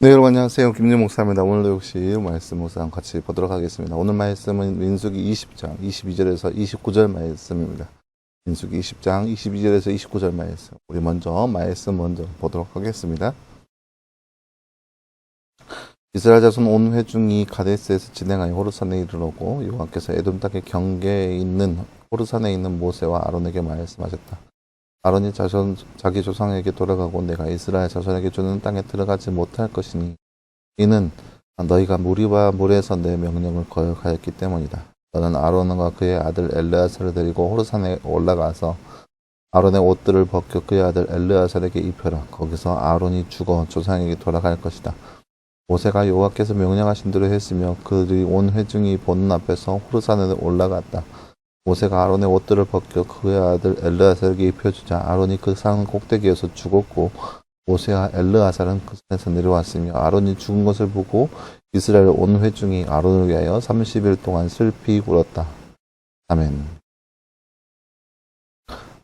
네, 여러분 안녕하세요. 김윤 목사입니다. 오늘도 역시 말씀 묵상 같이 보도록 하겠습니다. 오늘 말씀은 민수기 20장 22절에서 29절 말씀입니다. 민수기 20장 22절에서 29절 말씀. 우리 말씀 먼저 보도록 하겠습니다. 이스라엘 자손 온 회중이 가데스에서 진행하여 호르산에 이르렀고 여호와께서 에돔 땅의 경계에 있는 호르산에 있는 모세와 아론에게 말씀하셨다. 아론이 자기 조상에게 돌아가고 내가 이스라엘 자손에게 주는 땅에 들어가지 못할 것이니 이는 너희가 무리와 물에서 내 명령을 거역하였기 때문이다. 너는 아론과 그의 아들 엘르아살을 데리고 호르산에 올라가서 아론의 옷들을 벗겨 그의 아들 엘르아살에게 입혀라. 거기서 아론이 죽어 조상에게 돌아갈 것이다. 모세가 여호와께서 명령하신 대로 했으며 그들이 온 회중이 보는 앞에서 호르산에 올라갔다. 모세가 아론의 옷들을 벗겨 그의 아들 엘르아살에게 입혀주자 아론이 그 산 꼭대기에서 죽었고 모세와 엘르아살은 그 산에서 내려왔으며 아론이 죽은 것을 보고 이스라엘 온 회중이 아론을 위하여 30일 동안 슬피 울었다. 아멘.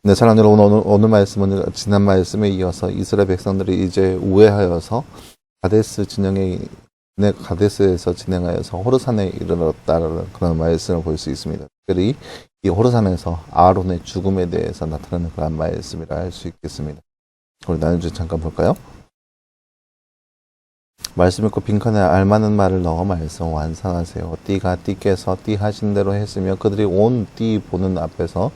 네, 사랑하는 여러분, 오늘 말씀은 지난 말씀에 이어서 이스라엘 백성들이 이제 우회하여서 가데스에서 진행하여서 호르산에 이르렀다는 그런 말씀을 볼 수 있습니다. 특별히 이 호르산에서 아론의 죽음에 대해서 나타나는 그런 말씀이라 할 수 있겠습니다. 우리 나눠주 잠깐 볼까요? 말씀 읽고 빈칸에 알맞는 말을 넣어 말씀 완성하세요. 띠가 띠께서 띠 하신 대로 했으며 그들이 온 띠 보는 앞에서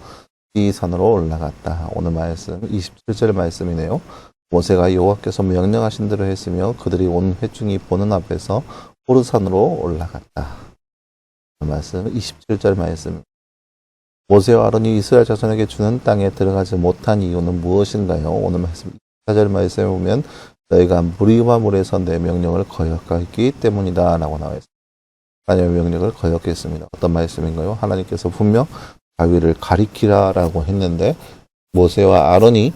띠 산으로 올라갔다. 오늘 말씀 27절 말씀이네요. 모세가 여호와께서 명령하신 대로 했으며 그들이 온 회중이 보는 앞에서 호르산으로 올라갔다. 말씀 27절 말씀. 모세와 아론이 이스라엘 자손에게 주는 땅에 들어가지 못한 이유는 무엇인가요? 오늘 말씀 24절 말씀에 보면 너희가 무리와 물에서 내 명령을 거역하기 때문이다 라고 나와 있습니다. 하나님의 명령을 거역했습니다. 어떤 말씀인가요? 하나님께서 분명 바위를 가리키라 라고 했는데 모세와 아론이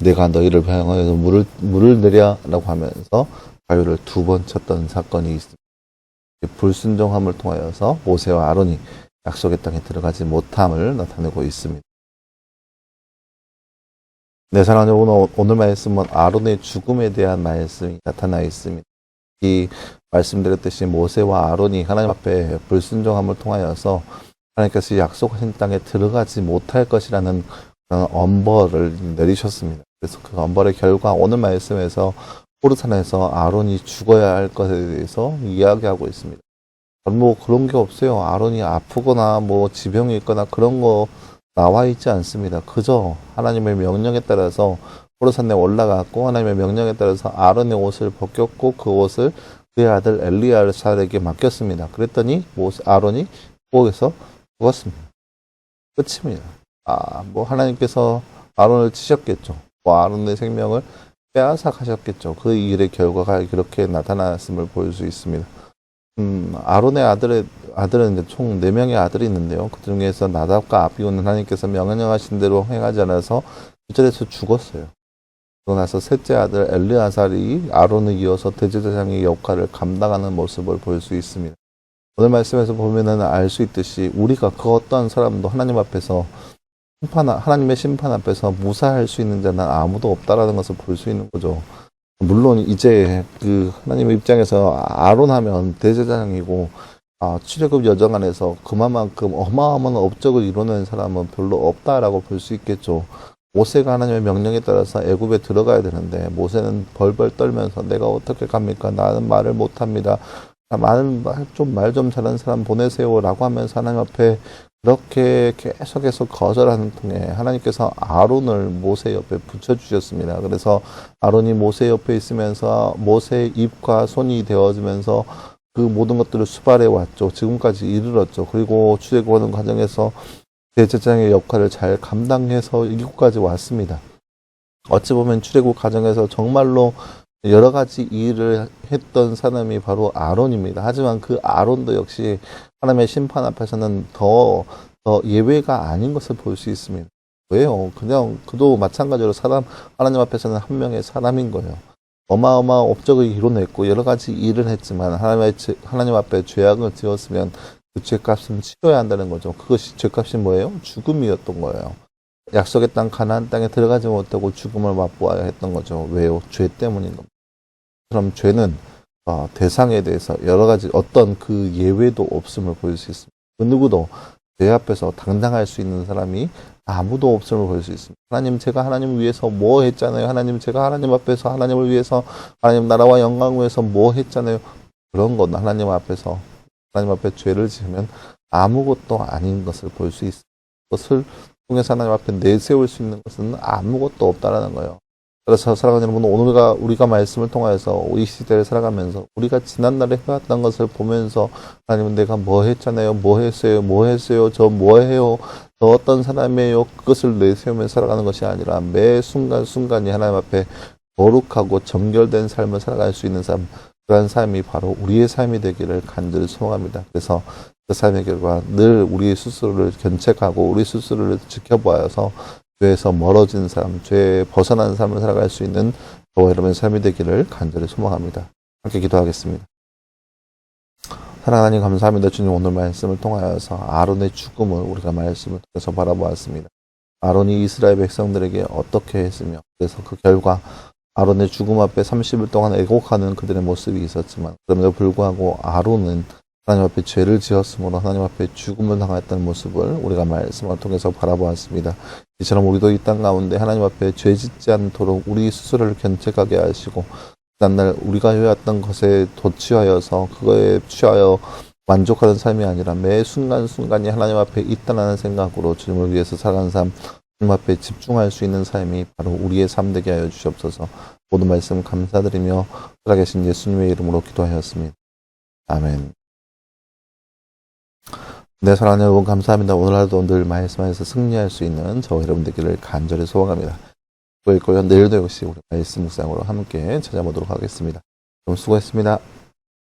내가 너희를 향하여서 물을 내려 라고 하면서 바위를 2번 쳤던 사건이 있습니다. 불순종함을 통하여서 모세와 아론이 약속의 땅에 들어가지 못함을 나타내고 있습니다. 네, 사랑하는 오늘 말씀은 아론의 죽음에 대한 말씀이 나타나 있습니다. 이 말씀드렸듯이 모세와 아론이 하나님 앞에 불순종함을 통하여서 하나님께서 약속하신 땅에 들어가지 못할 것이라는 그런 엄벌을 내리셨습니다. 그래서 그 엄벌의 결과 오늘 말씀에서 호르산에서 아론이 죽어야 할 것에 대해서 이야기하고 있습니다. 그런 게 없어요. 아론이 아프거나 지병이 있거나 그런 거 나와 있지 않습니다. 그저 하나님의 명령에 따라서 호르산에 올라갔고 하나님의 명령에 따라서 아론의 옷을 벗겼고 그 옷을 그의 아들 엘리야살에게 맡겼습니다. 그랬더니 아론이 거기서 죽었습니다. 끝입니다. 하나님께서 아론을 치셨겠죠. 아론의 생명을 빼앗아 가셨겠죠. 그 일의 결과가 그렇게 나타났음을 볼 수 있습니다. 아론의 아들은 이제 총 4명의 아들이 있는데요. 그 중에서 나답과 아비후는 하나님께서 명령하신 대로 행하지 않아서 그 자리에서 죽었어요. 그러고 나서 셋째 아들 엘르아살이 아론을 이어서 대제사장의 역할을 감당하는 모습을 볼 수 있습니다. 오늘 말씀에서 보면은 알 수 있듯이 우리가 그 어떠한 사람도 하나님 앞에서 하나님의 심판 앞에서 무사할 수 있는 자는 아무도 없다라는 것을 볼 수 있는 거죠. 물론 이제 그 하나님의 입장에서 아론 하면 대제사장이고 출애굽 여정 안에서 그만큼 어마어마한 업적을 이루는 사람은 별로 없다라고 볼 수 있겠죠. 모세가 하나님의 명령에 따라서 애굽에 들어가야 되는데 모세는 벌벌 떨면서 내가 어떻게 갑니까? 나는 말을 못합니다. 말 좀 잘하는 사람 보내세요 라고 하면서 하나님 앞에 그렇게 계속해서 거절하는 통에 하나님께서 아론을 모세 옆에 붙여주셨습니다. 그래서 아론이 모세 옆에 있으면서 모세의 입과 손이 되어지면서 그 모든 것들을 수발해 왔죠. 지금까지 이르렀죠. 그리고 출애굽하는 과정에서 대제사장의 역할을 잘 감당해서 이곳까지 왔습니다. 어찌 보면 출애굽 과정에서 정말로 여러 가지 일을 했던 사람이 바로 아론입니다. 하지만 그 아론도 역시 하나님의 심판 앞에서는 더 예외가 아닌 것을 볼 수 있습니다. 왜요? 그냥 그도 마찬가지로 하나님 앞에서는 한 명의 사람인 거예요. 어마어마한 업적을 이뤄냈고 여러 가지 일을 했지만 하나님 앞에 죄악을 지었으면 그 죄값은 치러야 한다는 거죠. 그것이 죄값이 뭐예요? 죽음이었던 거예요. 약속의 땅 가나안 땅에 들어가지 못하고 죽음을 맛보아야 했던 거죠. 왜요? 죄 때문인 겁니다. 그럼 죄는 대상에 대해서 여러 가지 어떤 그 예외도 없음을 보일 수 있습니다. 그 누구도 죄 앞에서 당당할 수 있는 사람이 아무도 없음을 볼 수 있습니다. 하나님, 제가 하나님을 위해서 뭐 했잖아요. 하나님, 제가 하나님 앞에서 하나님을 위해서 하나님 나라와 영광을 위해서 뭐 했잖아요. 그런 것 하나님 앞에서 하나님 앞에 죄를 지으면 아무것도 아닌 것을 볼 수 있습니다. 그것을 통해서 하나님 앞에 내세울 수 있는 것은 아무것도 없다라는 거예요. 그래서 사랑하는 여러분, 오늘 우리가 말씀을 통해서 이 시대를 살아가면서 우리가 지난날에 해왔던 것을 보면서 하나님은 내가 뭐 했잖아요. 뭐 했어요. 저 뭐 해요. 저 어떤 사람이에요. 그것을 내세우며 살아가는 것이 아니라 매 순간순간이 하나님 앞에 거룩하고 정결된 삶을 살아갈 수 있는 삶, 그러한 삶이 바로 우리의 삶이 되기를 간절히 소망합니다. 그래서 그 삶의 결과 늘 우리 스스로를 견책하고 우리 스스로를 지켜보아서 죄에서 멀어진 삶, 죄에 벗어난 삶을 살아갈 수 있는 저와 여러분의 삶이 되기를 간절히 소망합니다. 함께 기도하겠습니다. 사랑하는 하나님 감사합니다. 주님, 오늘 말씀을 통하여서 아론의 죽음을 우리가 말씀을 통해서 바라보았습니다. 아론이 이스라엘 백성들에게 어떻게 했으며, 그래서 그 결과 아론의 죽음 앞에 30일 동안 애곡하는 그들의 모습이 있었지만, 그럼에도 불구하고 아론은 하나님 앞에 죄를 지었으므로 하나님 앞에 죽음을 당했던 모습을 우리가 말씀을 통해서 바라보았습니다. 이처럼 우리도 이 땅 가운데 하나님 앞에 죄 짓지 않도록 우리 스스로를 견책하게 하시고, 지난날 우리가 해왔던 것에 도취하여서 그거에 취하여 만족하는 삶이 아니라 매 순간순간이 하나님 앞에 있다는 생각으로 주님을 위해서 살아가는 삶, 주님 앞에 집중할 수 있는 삶이 바로 우리의 삶 되게 하여 주시옵소서. 모든 말씀 감사드리며 살아계신 예수님의 이름으로 기도하였습니다. 아멘. 네, 사랑하는 여러분 감사합니다. 오늘 하루도 늘 말씀에서 승리할 수 있는 저와 여러분 되기를 간절히 소원합니다. 또 있고요. 내일도 역시 우리 말씀 묵상으로 함께 찾아보도록 하겠습니다. 그럼 수고했습니다.